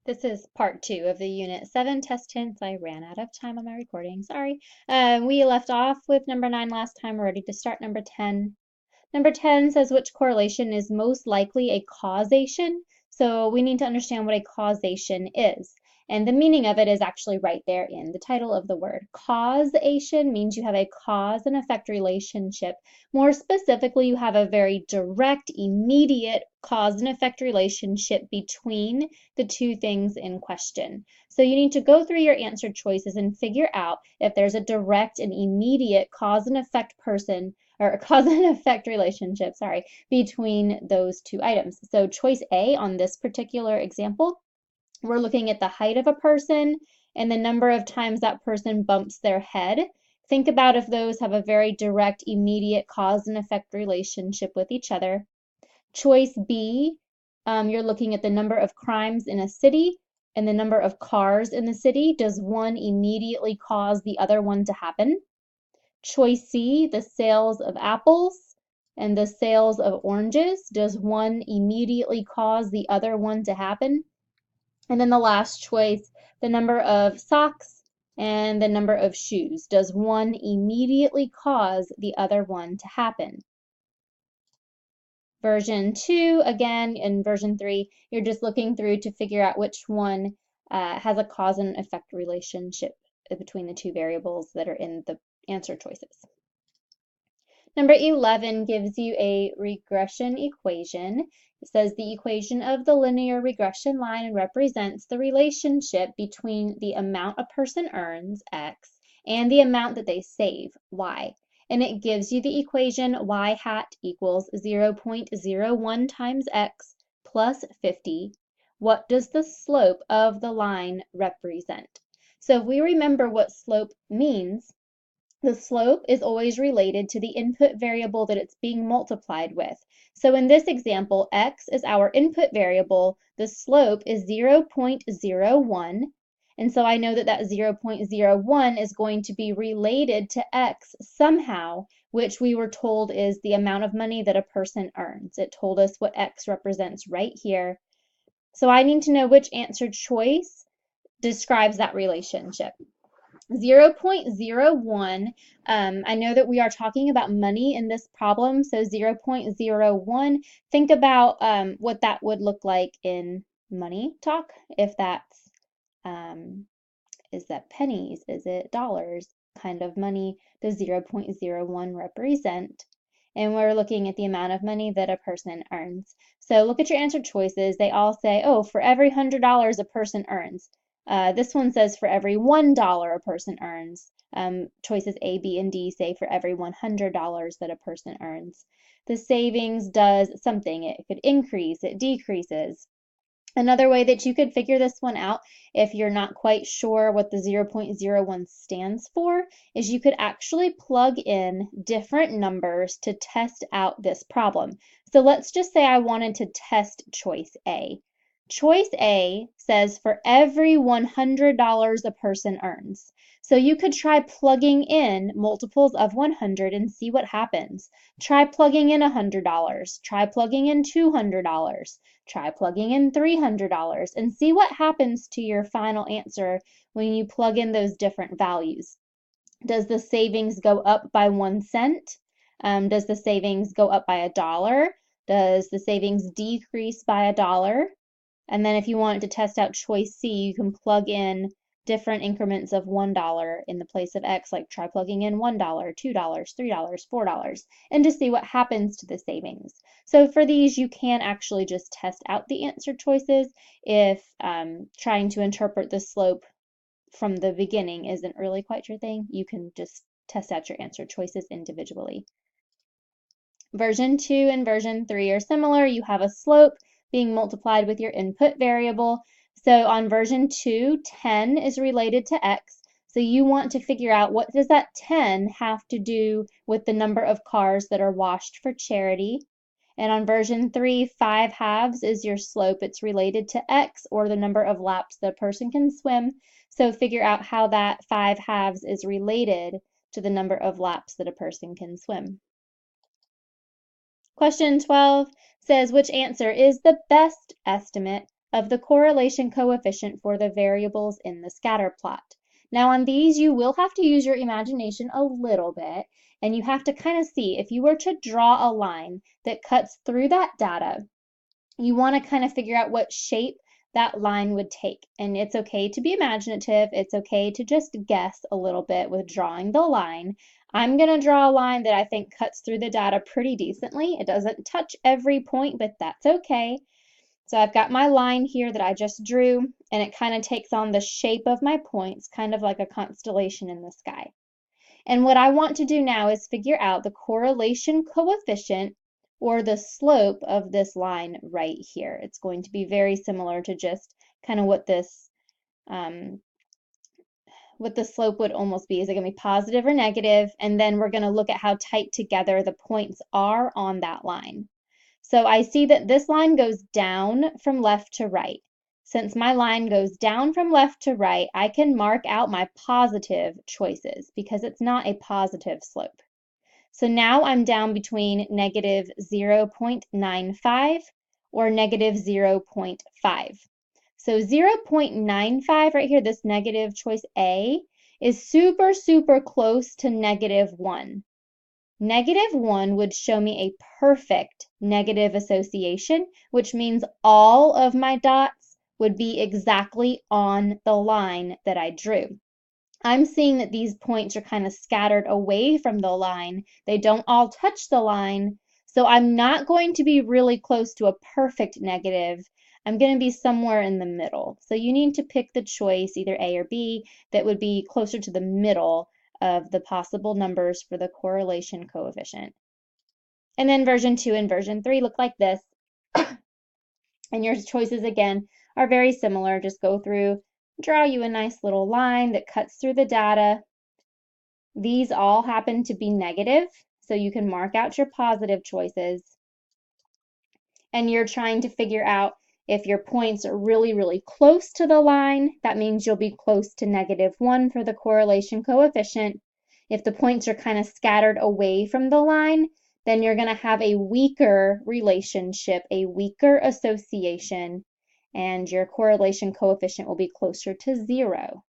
This is part 2 of the Unit 7 test hints. I ran out of time on my recording, sorry. We left off with number 9 last time. We're ready to start number 10. Number 10 says which correlation is most likely a causation. So we need to understand what a causation is. And the meaning of it is actually right there in the title of the word. Causation means you have a cause and effect relationship. More specifically, you have a very direct, immediate cause and effect relationship between the two things in question. So you need to go through your answer choices and figure out if there's a direct and immediate cause and effect relationship, between those two items. So choice A on this particular example, we're looking at the height of a person and the number of times that person bumps their head. Think about if those have a very direct, immediate cause and effect relationship with each other. Choice B, you're looking at the number of crimes in a city and the number of cars in the city. Does one immediately cause the other one to happen? Choice C, the sales of apples and the sales of oranges. Does one immediately cause the other one to happen? And then the last choice, the number of socks and the number of shoes. Does one immediately cause the other one to happen? Version 2, again, in version 3, you're just looking through to figure out which one has a cause and effect relationship between the two variables that are in the answer choices. Number 11 gives you a regression equation. It says the equation of the linear regression line represents the relationship between the amount a person earns, x, and the amount that they save, y. And it gives you the equation y hat equals 0.01 times x plus 50. What does the slope of the line represent? So if we remember what slope means, the slope is always related to the input variable that it's being multiplied with. So in this example, x is our input variable. The slope is 0.01. And so I know that that 0.01 is going to be related to x somehow, which we were told is the amount of money that a person earns. It told us what x represents right here. So I need to know which answer choice describes that relationship. 0.01, I know that we are talking about money in this problem, so 0.01, think about what that would look like in money talk, if that's, is that pennies, is it dollars, kind of money does 0.01 represent? And we're looking at the amount of money that a person earns. So look at your answer choices. They all say, oh, for every $100 a person earns. This one says for every $1 a person earns. Choices A, B, and D say for every $100 that a person earns. The savings does something. It could increase, it decreases. Another way that you could figure this one out, if you're not quite sure what the 0.01 stands for, is you could actually plug in different numbers to test out this problem. So let's just say I wanted to test choice A. Choice A says for every $100 a person earns. So you could try plugging in multiples of 100 and see what happens. Try plugging in $100. Try plugging in $200. Try plugging in $300 and see what happens to your final answer when you plug in those different values. Does the savings go up by 1 cent? Does the savings go up by $1? Does the savings decrease by $1? And then if you wanted to test out choice C, you can plug in different increments of $1 in the place of x, like try plugging in $1, $2, $3, $4, and just see what happens to the savings. So for these, you can actually just test out the answer choices if trying to interpret the slope from the beginning isn't really quite your thing. You can just test out your answer choices individually. Version 2 and version 3 are similar. You have a slope being multiplied with your input variable. So on version 2, 10 is related to x. So you want to figure out what does that 10 have to do with the number of cars that are washed for charity. And on version 3, 5 halves is your slope. It's related to x, or the number of laps that a person can swim. So figure out how that 5 halves is related to the number of laps that a person can swim. Question 12 says which answer is the best estimate of the correlation coefficient for the variables in the scatter plot. Now on these, you will have to use your imagination a little bit, and you have to kind of see if you were to draw a line that cuts through that data, you want to kind of figure out what shape that line would take. And it's okay to be imaginative. It's okay to just guess a little bit with drawing the line. I'm going to draw a line that I think cuts through the data pretty decently. It doesn't touch every point, but that's okay. So I've got my line here that I just drew, and it kind of takes on the shape of my points, kind of like a constellation in the sky. And what I want to do now is figure out the correlation coefficient or the slope of this line right here. It's going to be very similar to just kind of what the slope would almost be. Is it going to be positive or negative? And then we're going to look at how tight together the points are on that line. So I see that this line goes down from left to right. Since my line goes down from left to right, I can mark out my positive choices because it's not a positive slope. So now I'm down between negative 0.95 or negative 0.5. So 0.95 right here, this negative choice A, is super, super close to negative 1. Negative 1 would show me a perfect negative association, which means all of my dots would be exactly on the line that I drew. I'm seeing that these points are kind of scattered away from the line. They don't all touch the line, so I'm not going to be really close to a perfect negative. I'm going to be somewhere in the middle. So you need to pick the choice, either A or B, that would be closer to the middle of the possible numbers for the correlation coefficient. And then version 2 and version 3 look like this. And your choices, again, are very similar. Just go through, draw you a nice little line that cuts through the data. These all happen to be negative, so you can mark out your positive choices. And you're trying to figure out if your points are really, really close to the line. That means you'll be close to negative 1 for the correlation coefficient. If the points are kind of scattered away from the line, then you're going to have a weaker relationship, a weaker association, and your correlation coefficient will be closer to 0.